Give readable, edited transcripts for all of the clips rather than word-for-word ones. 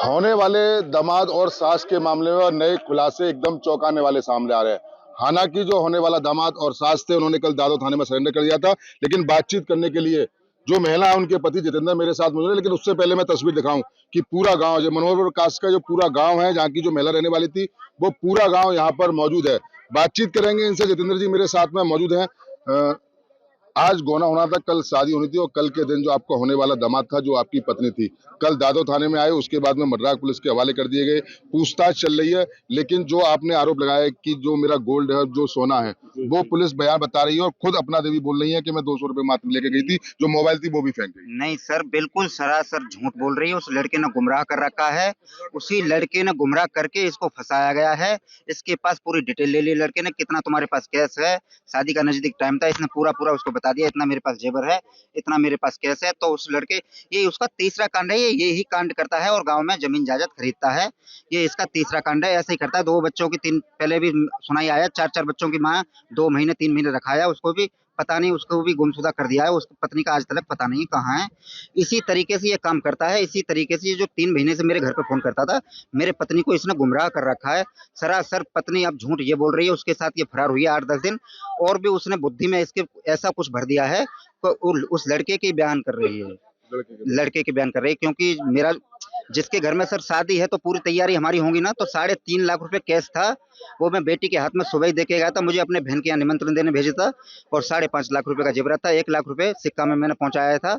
होने वाले दामाद और सास के मामले में और नए खुलासे एकदम चौंकाने वाले सामने आ रहे हैं। हालांकि जो होने वाला दामाद और सास थे उन्होंने कल दादो थाने में सरेंडर कर दिया था, लेकिन बातचीत करने के लिए जो महिला है उनके पति जितेंद्र मेरे साथ मौजूद है। लेकिन उससे पहले मैं तस्वीर दिखाऊं कि पूरा गांव जो मनोहर कास्ट का जो पूरा गांव है, जहाँ की जो महिला रहने वाली थी, वो पूरा गांव यहाँ पर मौजूद है। बातचीत करेंगे इनसे। जितेंद्र जी मेरे साथ में मौजूद है। आज गोना होना था, कल शादी होनी थी और कल के दिन जो आपका होने वाला दामाद था, जो आपकी पत्नी थी, कल दादो थाने में आए, उसके बाद में मड्राक पुलिस के हवाले कर दिए गए। पूछताछ चल रही है, लेकिन जो आपने आरोप लगाया है कि जो मेरा गोल्ड है, जो सोना है, वो पुलिस बयान बता रही है और खुद अपना देवी बोल रही है कि मैं 200 रुपए मात्र लेके गई थी, जो मोबाइल थी वो भी फेंक गई। नहीं सर, बिल्कुल सरासर झूठ बोल रही है। उस लड़के ने गुमराह कर रखा है। उसी लड़के ने गुमराह करके इसको फंसाया गया है। इसके पास पूरी डिटेल ले ली लड़के ने, कितना तुम्हारे पास कैश है। शादी का नजदीक टाइम था, इसने पूरा पूरा उसको बता दिया, इतना मेरे पास जेवर है, इतना मेरे पास कैश है। तो उस लड़के, ये उसका तीसरा कांड है। ये यही कांड करता है और गांव में जमीन जायदाद खरीदता है। ये इसका तीसरा कांड है। ऐसे ही करता है। 2 बच्चों की, 3 पहले भी सुनाई आया, 4-4 बच्चों की माँ 2 महीने 3 महीने रखाया, उसको भी पता नहीं, उसको भी गुमशुदा कर दिया है। उसकी पत्नी का आज तक पता नहीं कहाँ है। इसी तरीके से ये काम करता है। इसी तरीके से ये जो 3 महीने से मेरे घर पे फोन करता था, मेरे पत्नी को इसने गुमराह कर रखा है। सरासर पत्नी अब झूठ ये बोल रही है। उसके साथ ये फरार हुई है 8-10 दिन, और भी उसने बुद्धि में इसके ऐसा कुछ भर दिया है तो उस लड़के की बयान कर रही है। लड़के के बयान कर रही है, क्योंकि मेरा जिसके घर में सर शादी है तो पूरी तैयारी हमारी होगी ना। तो 3.5 लाख रुपए कैश था, वो मैं बेटी के हाथ में सुबह ही दे के गया था। मुझे अपने बहन के यहाँ निमंत्रण देने भेजा था, और 5.5 लाख रुपए का जेवरात था। 1 लाख रुपए सिक्का में मैंने पहुंचाया था।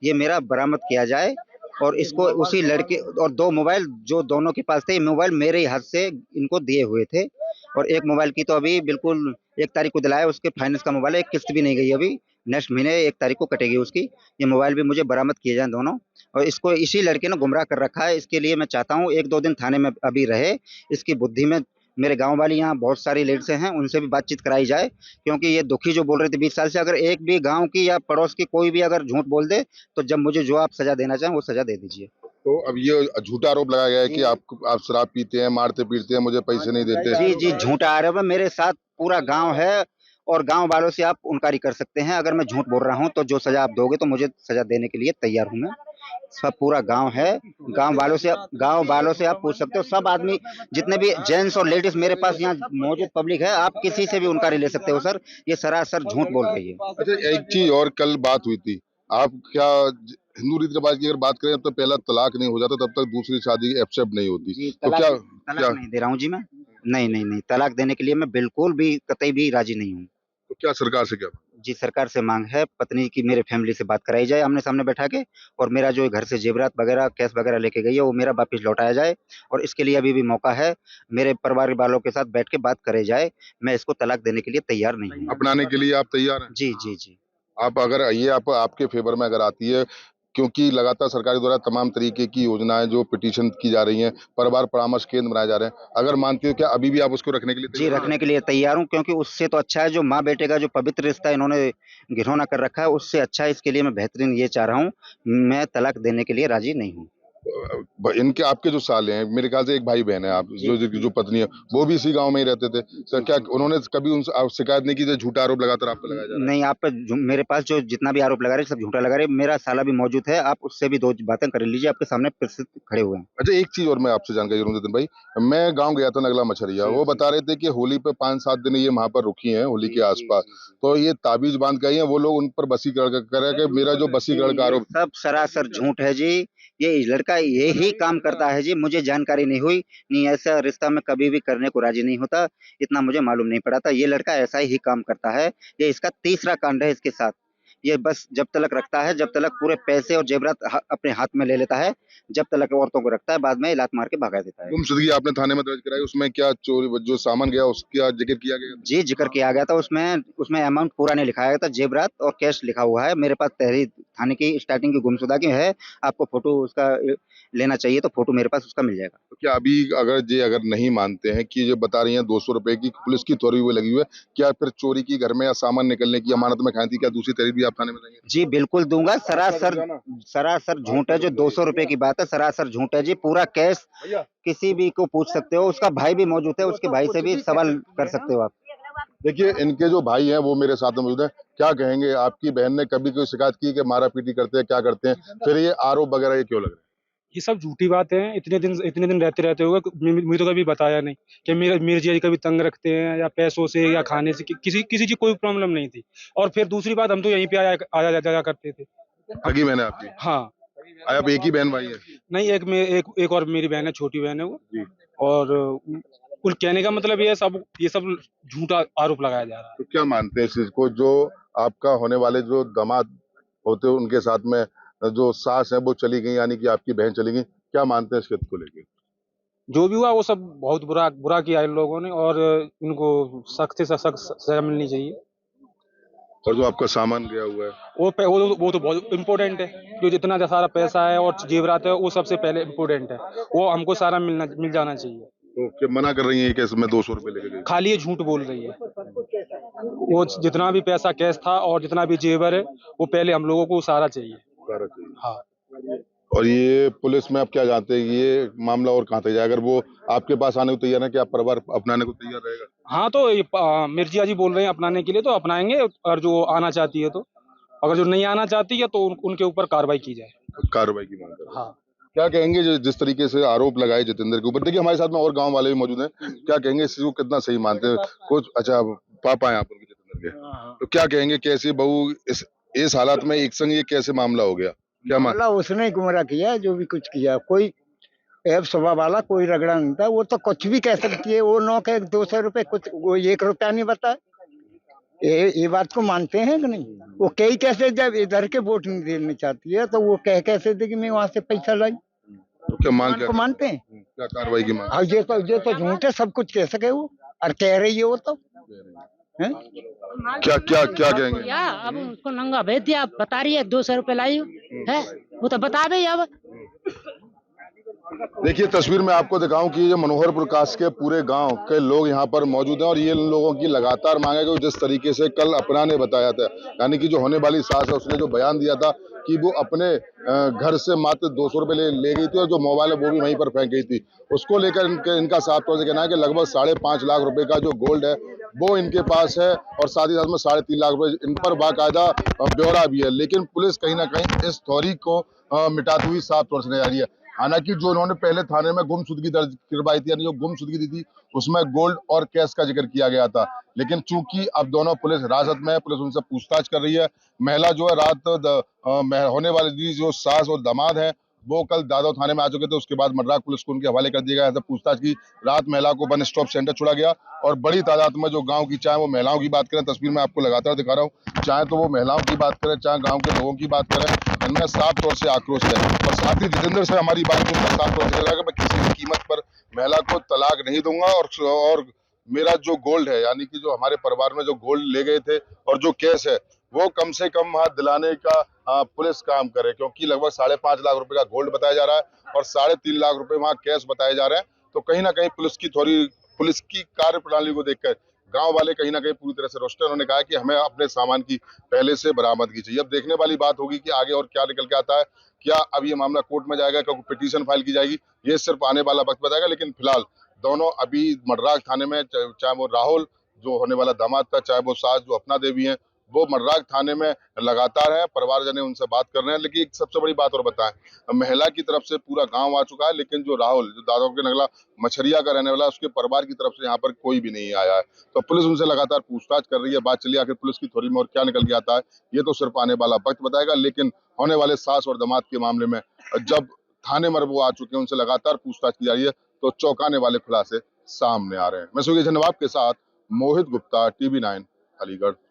ये मेरा बरामद किया जाए, और इसको उसी लड़के, और 2 मोबाइल जो दोनों के पास थे, ये मोबाइल मेरे ही हाथ से इनको दिए हुए थे। और एक मोबाइल की तो अभी बिल्कुल 1 तारीख को दिलाया, उसके फाइनेंस का मोबाइल है, एक किस्त भी नहीं गई अभी, नेक्स्ट महीने 1 तारीख को कटेगी उसकी। ये मोबाइल भी मुझे बरामद किए जाएं दोनों। और इसको इसी लड़के ने गुमराह कर रखा है। इसके लिए मैं चाहता हूँ 1-2 दिन थाने में अभी रहे। इसकी बुद्धि में मेरे गांव वाली, यहाँ बहुत सारी लेडीज हैं, उनसे भी बातचीत कराई जाए, क्योंकि ये दुखी जो बोल रहे थे 20 साल से, अगर एक भी गांव की या पड़ोस की कोई भी अगर झूठ बोल दे, तो जब मुझे जो आप सजा देना चाहें वो सजा दे दीजिए। तो अब ये झूठा आरोप लगाया गया है कि आप शराब पीते हैं, मारते पीटते हैं, मुझे पैसे नहीं देते। जी जी, झूठा आरोप है। मेरे साथ पूरा गांव है, और गांव वालों से आप इंक्वायरी कर सकते हैं। अगर मैं झूठ बोल रहा हूं तो जो सजा आप दोगे तो मुझे सजा देने के लिए तैयार हूं मैं। सब पूरा गांव है। गांव वालों से आप पूछ सकते हो। सब आदमी, जितने भी जेंट्स और लेडीज मेरे पास यहाँ मौजूद पब्लिक है, आप किसी से भी इंक्वायरी ले सकते हो सर। ये सरासर झूठ बोल रही है। अच्छा, एक चीज और, कल बात हुई थी, आप क्या हिंदू रीति रिवाज की अगर बात करें तो पहला तलाक नहीं हो जाता, तब तक दूसरी शादी एक्सेप्ट नहीं होती। जी, तो तलाक क्या तलाक क्या नहीं दे रहा हूँ जी मैं। नहीं नहीं नहीं, तलाक देने के लिए मैं बिल्कुल भी कतई भी राजी नहीं हूँ। तो क्या सरकार से क्या? जी, सरकार से मांग है पत्नी की, मेरे फैमिली से बात कराई जाए आमने सामने बैठा के, और मेरा जो घर से जेवरात वगैरह, कैश वगैरह लेके गई है, वो मेरा वापस लौटाया जाए। और इसके लिए अभी भी मौका है, मेरे परिवार वालों के साथ बैठ के बात करे जाए। मैं इसको तलाक देने के लिए तैयार नहीं हूँ। अपनाने के लिए आप तैयार हैं? जी जी जी। आप अगर ये आपके फेवर में अगर आती है, क्योंकि लगातार सरकार द्वारा तमाम तरीके की योजनाएं जो पिटीशन की जा रही हैं, परिवार परामर्श केंद्र बनाए जा रहे हैं, अगर मानती हो, क्या अभी भी आप उसको रखने के लिए जी, तैयार हैं? रखने के लिए तैयार हूँ, क्योंकि उससे तो अच्छा है जो माँ बेटे का जो पवित्र रिश्ता इन्होंने घिनौना कर रखा है, उससे अच्छा है। इसके लिए मैं बेहतरीन ये चाह रहा हूँ, मैं तलाक देने के लिए राजी नहीं हूँ। इनके आपके जो साले हैं, मेरे ख्याल से एक भाई बहन है, आप जो पत्नी है, वो भी इसी गांव में ही रहते थे सर। क्या उन्होंने कभी उनसे शिकायत नहीं की जो झूठा आरोप लगातार आप पे लगाया जा रहा है? नहीं, आप पे मेरे पास जो जितना भी आरोप लगा रहे सब झूठा लगा रहे। मेरा साला भी मौजूद है, आप उससे भी 2 बातें कर लीजिए, आपके सामने प्रस्तुत खड़े हुए हैं। अच्छा, एक चीज और मैं आपसे जानकारी जरूर जतिन भाई, मैं गांव गया था नगला मछरिया, वो बता रहे थे कि होली पे 5-7 दिन ये वहां पर रुकी हैं, होली के आसपास, तो ये ताबीज बांध के आई हैं, वो लोग उन पर बसीकरण कर कि मेरा जो बसीकरण का आरोप। सब सरासर झूठ है जी। ये लड़का यही काम करता है जी। मुझे जानकारी नहीं हुई, नहीं ऐसा रिश्ता मैं कभी भी करने को राजी नहीं होता। इतना मुझे मालूम नहीं पड़ा था। ये लड़का ऐसा ही काम करता है। ये इसका तीसरा कांड है इसके साथ। ये बस जब तलक रखता है, जब तलक पूरे पैसे और जेवरात अपने हाथ में ले लेता है, जब तलक औरतों को रखता है, बाद में लात मार के भगा देता है। गुमशुदगी आपने थाने में दर्ज कराई, उसमें क्या चोरी जो सामान गया उसका जिक्र किया गया? जी, जिक्र किया गया था। उसमें उसमें अमाउंट पूरा नहीं लिखाया गया था। जेवरात और कैश लिखा हुआ है। मेरे पास तहरीर थाने की स्टार्टिंग की गुमशुदा की है। आपको फोटो उसका लेना चाहिए तो फोटो मेरे पास उसका मिल जाएगा। तो क्या अभी अगर नहीं मानते हैं कि जो बता रही हैं 200 रुपए की पुलिस की थोड़ी हुई लगी हुई है, क्या फिर चोरी की घर में या सामान निकलने की अमानत में खाई थी, क्या दूसरी तहरीर भी आप थाने में देंगे? जी, बिल्कुल दूँगा। सरासर सरासर झूठ है। जो 200 रुपए की बात है, सरासर झूठ है जी। पूरा कैश किसी भी को पूछ सकते हो। उसका भाई भी मौजूद है, उसके भाई से भी सवाल कर सकते हो आप। देखिए, इनके जो भाई हैं वो मेरे साथ में मौजूद हैं। क्या कहेंगे, आपकी बहन ने कभी कोई शिकायत की कि मारा पीटी करते हैं, क्या करते हैं, फिर ये आरोप वगैरह ये क्यों लग रहे हैं? ये सब झूठी बातें हैं। इतने दिन रहते हुए मुझे तो कभी बताया नहीं कि मेरे जी कभी तंग रखते हैं या पैसों से या खाने से, किसी किसी चीज कोई प्रॉब्लम नहीं थी। और फिर दूसरी बात, हम तो यहीं पे आया जाया करते थे। सगी बहन है आपकी? हाँ। आप एक ही बहन भाई है? नहीं, एक और मेरी बहन है, छोटी बहन है वो। जी। और कुल कहने का मतलब ये सब झूठा आरोप लगाया जा रहा है। तो क्या मानते हैं इस चीज को, जो आपका होने वाले जो दामाद होते हैं उनके साथ में जो सास है वो चली गई, यानी कि आपकी बहन चली गई, क्या मानते हैं इस बात को लेके? जो भी हुआ वो सब बहुत बुरा किया इन लोगों ने, और इनको सख्त से सख्त सजा मिलनी चाहिए। और जो आपका सामान गया हुआ है? वो तो बहुत इम्पोर्टेंट है। जो जितना सारा पैसा है और जेवरात है वो सबसे पहले इम्पोर्टेंट है, वो हमको सारा मिल जाना चाहिए। तो क्या मना कर रही है कि इसमें 200 रुपए लेके गई? खाली ये झूठ बोल रही है। वो जितना भी पैसा कैश था और जितना भी जेवर है वो पहले हम लोगों को सारा चाहिए। सारा चाहिए। हाँ। और ये पुलिस में आप क्या जानते हैं, ये मामला और कहाँ तक जाए? अगर वो आपके पास आने को तैयार है, कि आप परिवार अपनाने को तैयार रहेगा? हाँ, तो ये मिर्जिया जी बोल रहे हैं अपनाने के लिए, तो अपनाएंगे। और जो आना चाहती है तो, अगर जो नहीं आना चाहती है तो उनके ऊपर कार्रवाई की जाए। कार्रवाई की मांग कर रहे हैं। हाँ। क्या कहेंगे जिस तरीके से आरोप लगाए जितेंद्र के ऊपर? देखिए हमारे साथ में और गांव वाले भी मौजूद हैं, क्या कहेंगे इस चीज को, कितना सही मानते हैं कुछ? अच्छा, पापा हैं आप उनके, जितेंद्र के, तो क्या कहेंगे कैसे बहू इस हालात में एक संग ये कैसे मामला हो गया? क्या मामला उसने गुमराह किया, जो भी कुछ किया। कोई ऐब स्वभाव वाला कोई रगड़ा नहीं था। वो तो कुछ भी कह सकती है। वो 9 के 200 रुपए, कुछ वो 1 रुपया नहीं बताए। ये बात को मानते हैं कि नहीं? वो कई कैसे, जब इधर के वोट नहीं देना चाहती है तो वो कैसे दे कि मैं वहां से पैसा लाई? तो क्या मांग को मानते हैं? क्या कार्रवाई की मांग? हाँ, ये तो झूठ है। सब कुछ कह सके वो, और कह रही है वो तो है। क्या क्या क्या कहेंगे? अब उसको नंगा भेज दिया, अब बता रही है 200 रुपए लाई है, वो तो बता दे अब। देखिए तस्वीर में आपको दिखाऊं कि ये मनोहर प्रकाश के पूरे गांव के लोग यहाँ पर मौजूद हैं, और ये लोगों की लगातार मांग है कि जिस तरीके से कल अपना ने बताया था, यानी कि जो होने वाली सास है उसने जो बयान दिया था कि वो अपने घर से मात्र 200 रुपए ले गई थी, और जो मोबाइल है वो भी वहीं पर फेंक गई थी। उसको लेकर इनका साफ तौर से कहना है कि लगभग 5.5 लाख रुपए का जो गोल्ड है वो इनके पास है, और साथ ही साथ में 3.5 लाख रुपए इन पर बाकायदा ब्यौरा भी है। लेकिन पुलिस कहीं ना कहीं इस थ्योरी को मिटाती हुई साफ तौर से नजर आ रही है। हालांकि जो उन्होंने पहले थाने में गुमशुदगी दर्ज करवाई थी, यानी जो गुमशुदगी दी थी, उसमें गोल्ड और कैश का जिक्र किया गया था। लेकिन चूंकि अब दोनों पुलिस हिरासत में है, पुलिस उनसे पूछताछ कर रही है। महिला जो है होने वाली जो सास और दामाद है वो कल दादो थाने में आ चुके थे। उसके बाद मर्राक पुलिस को उनके हवाले कर दिया गया। पूछताछ की रात महिला को वन स्टॉप सेंटर छोड़ा गया, और बड़ी तादाद में जो गांव की, चाहे वो महिलाओं की बात करें, तस्वीर में आपको लगातार दिखा रहा हूँ, चाहे तो वो महिलाओं की बात करें, चाहे गांव के लोगों की बात करें, इनमें साफ तौर से आक्रोश है। और साथ ही जितेंद्र से हमारी बात सुनकर साफ तौर से लगा कि मैं किसी भी कीमत पर महिला को तलाक नहीं दूंगा, और मेरा जो गोल्ड है, यानी कि जो हमारे परिवार में जो गोल्ड ले गए थे और जो कैश है, वो कम से कम वहां दिलाने का पुलिस काम करे, क्योंकि लगभग 5.5 लाख रुपए का गोल्ड बताया जा रहा है और 3.5 लाख रुपए वहां कैश बताए जा रहे हैं। तो कहीं ना कहीं पुलिस की कार्य प्रणाली को देखकर गांव वाले कहीं ना कहीं पूरी तरह से रोस्टर। उन्होंने कहा कि हमें अपने सामान की पहले से बरामदगी चाहिए। अब देखने वाली बात होगी कि आगे और क्या निकल के आता है। क्या अब ये मामला कोर्ट में जाएगा, क्योंकि पिटीशन फाइल की जाएगी, ये सिर्फ आने वाला वक्त बताएगा। लेकिन फिलहाल दोनों अभी मर्राक थाने में, चाहे वो राहुल जो होने वाला दामाद था, चाहे वो सास जो अपना देवी है, वो मर्राक थाने में लगातार है। परिवारजन उनसे बात कर रहे हैं। लेकिन एक सबसे बड़ी बात और बताएं, महिला की तरफ से पूरा गांव आ चुका है, लेकिन जो राहुल, जो दादो के नगला मछरिया का रहने वाला, उसके परिवार की तरफ से यहाँ पर कोई भी नहीं आया है। तो पुलिस उनसे लगातार पूछताछ कर रही है। बात चलिए आखिर पुलिस की थोड़ी में और क्या निकल के आता है, ये तो सिर्फ आने वाला वक्त बताएगा। लेकिन होने वाले सास और दामाद के मामले में जब थाने में वो आ चुके हैं, उनसे लगातार पूछताछ की जा रही है, तो चौंकाने वाले खुलासे सामने आ रहे हैं। मैं सुगी धन्यवाद के साथ मोहित गुप्ता, TV9 अलीगढ़।